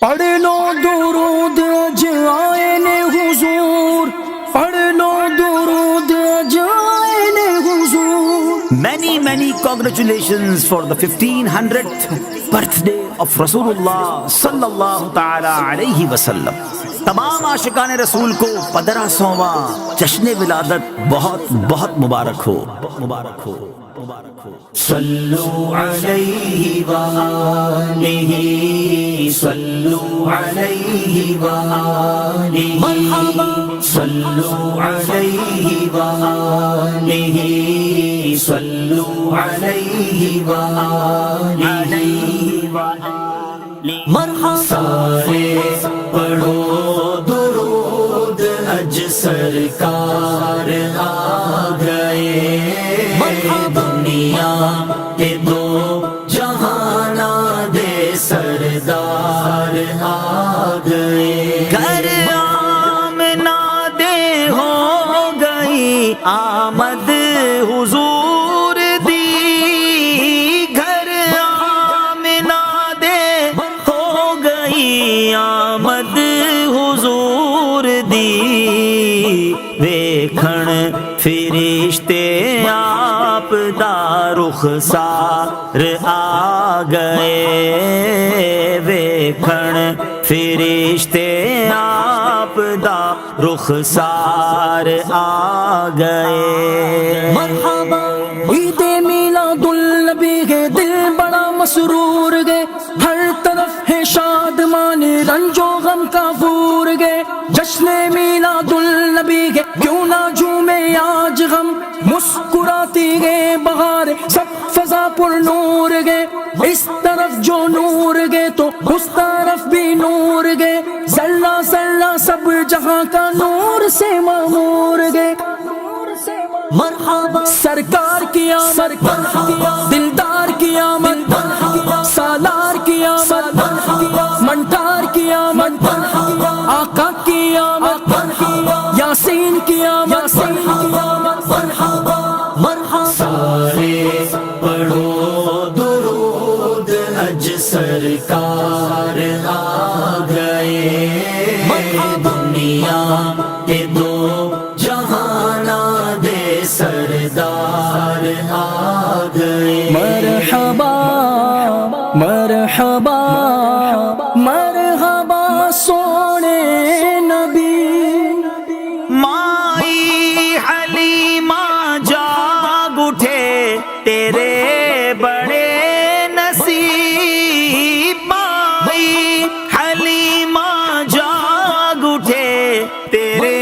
پڑھ لو درود اج آئے نے حضور، پڑھ لو درود اج آئے نے حضور۔ Many congratulations for the 1500th birthday of Rasulullah sallallahu ta'ala alayhi wasallam۔ تمام عاشقان رسول کو 1500واں جشن ولادت بہت بہت مبارک ہو، مبارک ہو، مبارک ہو۔ صلو علیہ وآلہ، صلو علیہ وآلہ، مرحبا صلو علیہ وآلہ، صلو علیہ وآلہ، مرحبا۔ سارے پڑھو درود اج سرکار آ گئے، دنیا کے دو جہانا دے سردار آ گئے۔ گھر آمنہ دے ہو گئی آمد حضور دی، گھر آمنہ دے ہو گئی آمد حضور دی، ویکھن فرشتے آپ دا رخسار آ گئے، ویکھن فرشتے آپ دا رخسار آ گئے۔ مرحبا عید میلاد النبی ہے، دل بڑا مسرور گئے، ہر طرف ہے شادمان رنج و غم کا پور گئے۔ جشن میلاد النبی ہے، کیوں نہ جھومے آج غم، مسکراتی گئے بہار سب فضا پر نور گئے۔ اس طرف جو نور گئے تو اس طرف بھی نور گئے، ذرہ ذرہ سب جہاں کا نور سے معمور گئے۔ مرحبا سرکار کی آمد، دلدار کی آمد، سالار کی آمد، منٹار کی آمد، آقا کی آمد، یاسین کی آمد، مرحبا۔ سارے پڑھو درود اج سرکار آ گئے، دنیا کے دو جہانا دے سردار آ گئے۔ مرحبا مرحبا مرحبا سونے نبی، مائی حلیمہ جاگ اٹھے تیرے بڑے نصیب، مائی حلیمہ جاگ اٹھے تیرے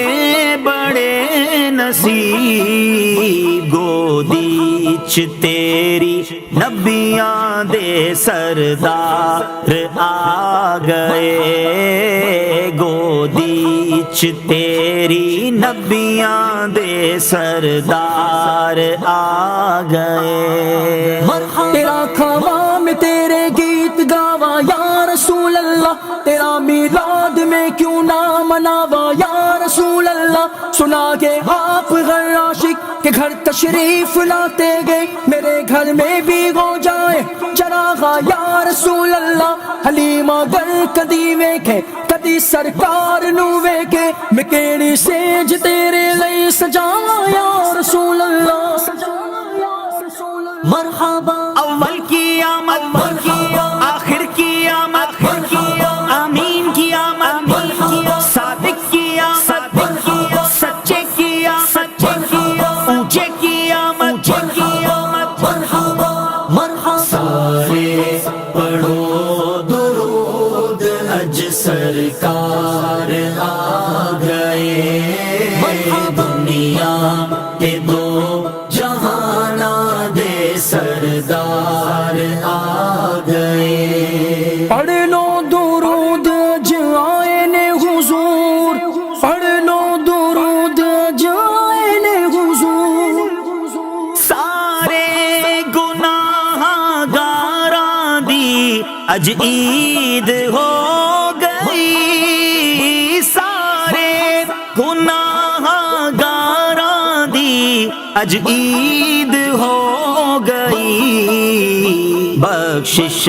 بڑے نصیب، گودی چ تیری نبیاں دے سردار آ گئے، گودی چ تیری نبیاں دے سردار آ گئے۔ تیرا کھوا میں تیرے گیت گاوا یا رسول اللہ، تیرا میلاد میں کیوں نہ مناوا یا رسول اللہ۔ سنا کہ آپ غیر عاشق کے گھر تشریف لاتے گئے، میرے گھر میں بھی ہو جائے چراغا یا رسول اللہ۔ حلیمہ گر کدی ویکھے کدی سرکار نو ویکھے، میں کیڑی سیج تیرے لئی سجاواں یا رسول اللہ۔ مرحبا اول کی آمد، آخر کی آمد، آمین کی آمد، صادق کی آمد، سچے کی آمد، اونچے کی آمد، مرحبا۔ سارے پڑھو درود اج سرکار آ گئے، دنیا کے دو جہانا دے سردار آ گئے۔ پڑھ لو درود اج آئے نے حضور، پڑھ لو درود اج آئے نے حضور۔ سارے گناہ گاراں دی اج عید ہو گئی، سارے گناہ گاراں دی اج عید ہو گئی، بخشش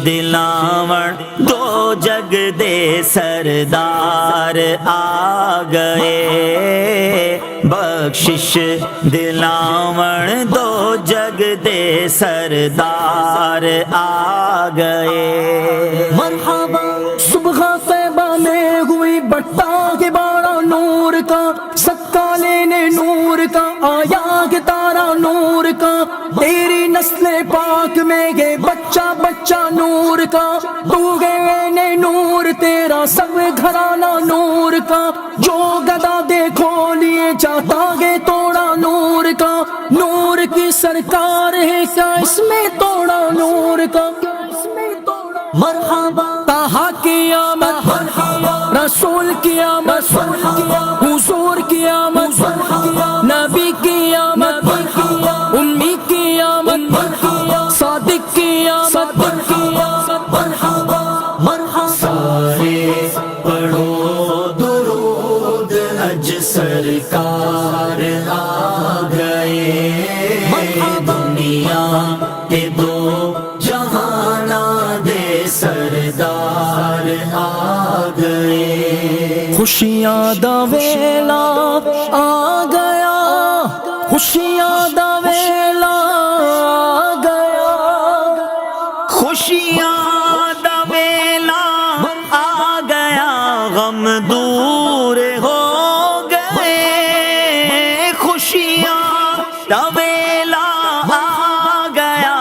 دلاوڑ دو جگ دے سردار آ گئے بخشش دلاون دو جگ دے سردار آ گئے مرحبا صبح طیبہ میں ہوئی بٹا کے بارہ نور کا سکا لینے نور کا آیا کہ تارا نور کا تیری نسل پاک میں گئے بچہ بچہ نور کا تو گئے نور تیرا سب گھرانہ نور کا جو گدا دیکھو لیے جاتا گے توڑا نور کا نور کی سرکار ہے کیا اس میں توڑا نور کا مرحبا طہا کی آمد رسول کی آمد حضور کی آمد نبی کی آمد امی کی آمد صادق کی آمد سارے پڑھو درود اج سرکار آ گئے دنیا کے دو جہانا دے سردار آ گئے خوشیاں دا ویلا آ گیا خوشیاں دا ویلا آ گیا خوشیاں دا ویلا آ گیا غم دور ہو گئے خوشیاں دا ویلا آ گیا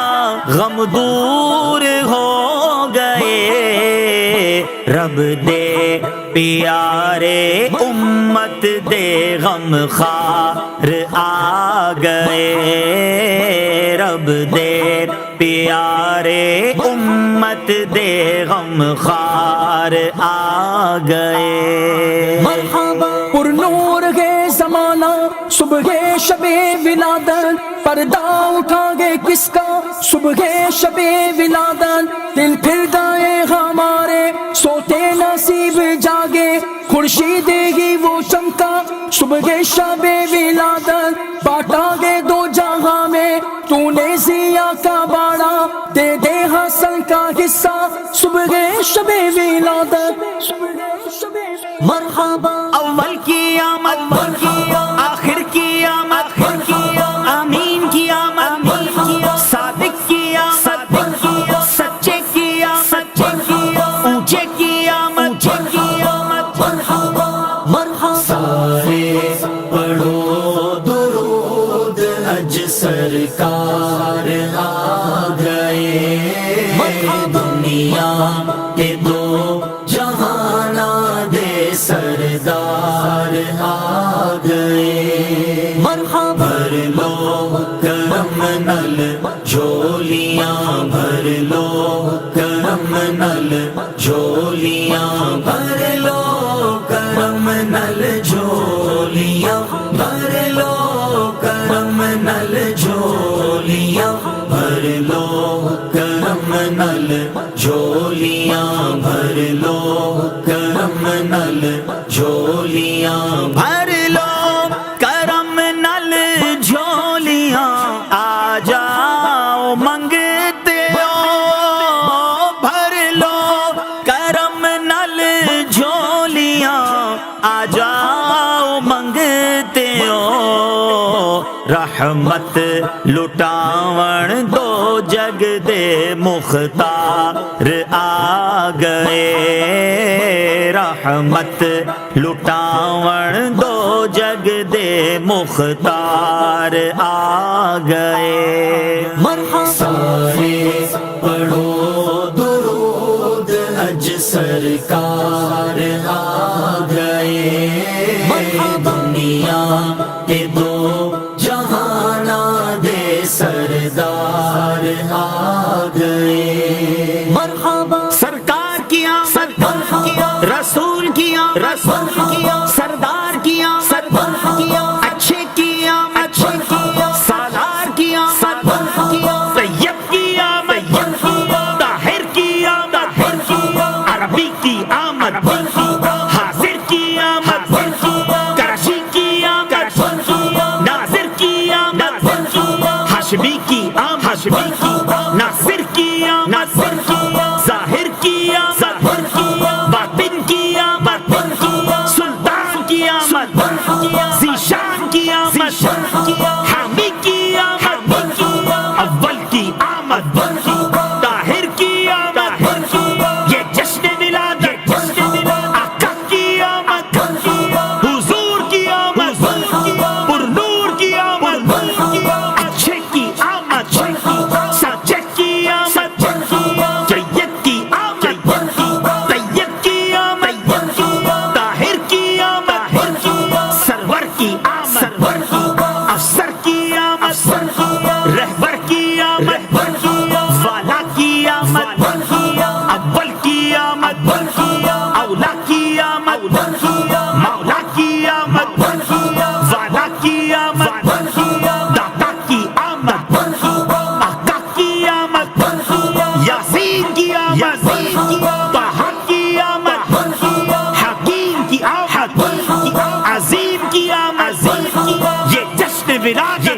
غم دور ہو گئے رب دے پیارے امت دے غم خار آ گئے رب دے پیارے امت دے غم خار آ گئے مرحبا پر نور ہے زمانہ صبح شب ولادت پردہ اٹھا گے کس کا صبح شب ولادت دل پھر گئے ہمارے سوتے نصیب جاگے خورشید گی وہ چمکا صبح شب ولادت بانٹا گے دو جہاں میں تو نے ضیا کا باڑا دے دے حسن کا حصہ صبح شب ولادت مرحبا اول کی آمد آخر کی آمد آمین کی آمد صادق کی آمد سچے کی آمد اونچے کی آمد سارے پڑھو درود اج سرکار آ گئے دنیا کے دو جہانا دے سردار آ گئے بھر لو کرم نل جھولیاں بھر لو کرم نل جھولیاں بھر لو کرم نل جھولیاں بھر لو کرم نل جھولیاں بھر لو کرم نل جھولیاں بھر لو کرم نل جھولیاں بھر لو کرم نل جھولیاں آ جاؤ منگتے ہو بھر لو کرم نل جھولیاں آ جاؤ منگتے ہو رحمت لٹاون دو جگ دے مختار آ گئے رحمت لٹاون دو جگ دے مختار آ گئے سارے پڑھو درود اج سرکار آ گئے دنیا کے دو جہانا دے سردار آ گئے سرکار کیا رسول کیا سردار کیا اچھے کیا سالار کیا طیب کیا طاہر کیا عربی کی آمد حاضر کی آمد کرشی کی آمد ناظر کی آمد ہاشمی کی آمد ناصر کی آمد ظاہر کی آمد طه کی آمد حکیم کی آمد عظیم کی آمد یہ جشن ولادت